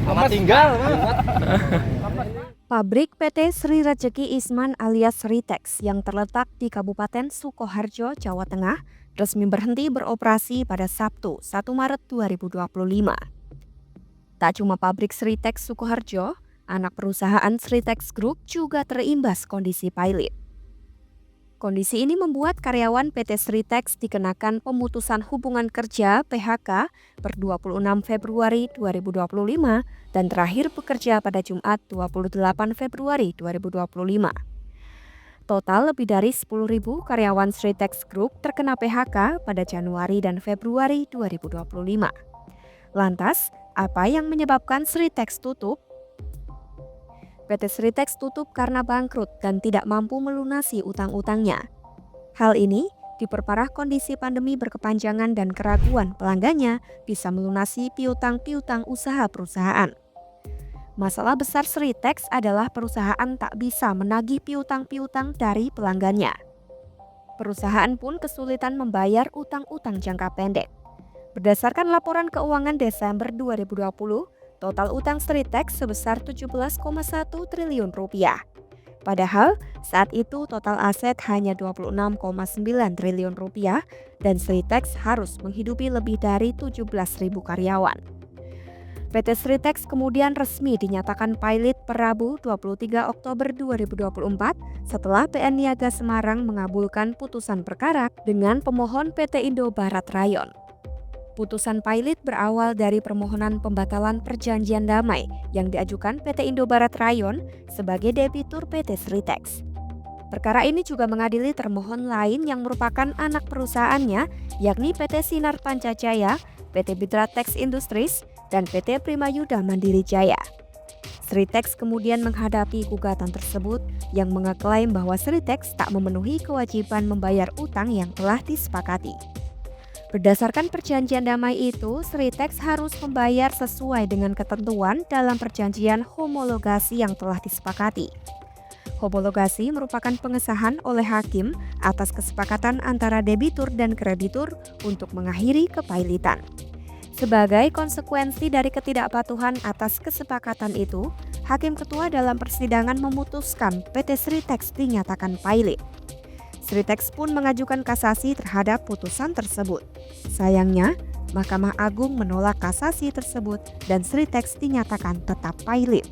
Amat tinggal. Pabrik PT Sri Rejeki Isman alias Sritex yang terletak di Kabupaten Sukoharjo, Jawa Tengah, resmi berhenti beroperasi pada Sabtu, 1 Maret 2025. Tak cuma pabrik Sritex Sukoharjo, anak perusahaan Sritex Group juga terimbas kondisi pilot. Kondisi ini membuat karyawan PT Sritex dikenakan pemutusan hubungan kerja (PHK) per 26 Februari 2025 dan terakhir bekerja pada Jumat 28 Februari 2025. Total lebih dari 10.000 karyawan Sritex Group terkena PHK pada Januari dan Februari 2025. Lantas, apa yang menyebabkan Sritex tutup? PT Sritex tutup karena bangkrut dan tidak mampu melunasi utang-utangnya. Hal ini diperparah kondisi pandemi berkepanjangan dan keraguan pelanggannya bisa melunasi piutang-piutang usaha perusahaan. Masalah besar Sritex adalah perusahaan tak bisa menagih piutang-piutang dari pelanggannya. Perusahaan pun kesulitan membayar utang-utang jangka pendek. Berdasarkan laporan keuangan Desember 2020, total utang Sritex sebesar 17,1 triliun rupiah. Padahal saat itu total aset hanya 26,9 triliun rupiah dan Sritex harus menghidupi lebih dari 17.000 karyawan. PT Sritex kemudian resmi dinyatakan pilot per Rabu 23 Oktober 2024 setelah PN Niaga Semarang mengabulkan putusan perkara dengan pemohon PT Indo Barat Rayon. Putusan pilot berawal dari permohonan pembatalan perjanjian damai yang diajukan PT Indo Barat Rayon sebagai debitur PT Sritex. Perkara ini juga mengadili termohon lain yang merupakan anak perusahaannya, yakni PT Sinar Pancajaya, PT Bitratex Industries, dan PT Primayuda Mandiri Jaya. Sritex kemudian menghadapi gugatan tersebut yang mengeklaim bahwa Sritex tak memenuhi kewajiban membayar utang yang telah disepakati. Berdasarkan perjanjian damai itu, Sritex harus membayar sesuai dengan ketentuan dalam perjanjian homologasi yang telah disepakati. Homologasi merupakan pengesahan oleh hakim atas kesepakatan antara debitur dan kreditur untuk mengakhiri kepailitan. Sebagai konsekuensi dari ketidakpatuhan atas kesepakatan itu, Hakim Ketua dalam persidangan memutuskan PT Sritex dinyatakan pilot. Sritex pun mengajukan kasasi terhadap putusan tersebut. Sayangnya, Mahkamah Agung menolak kasasi tersebut dan Sritex dinyatakan tetap pilot.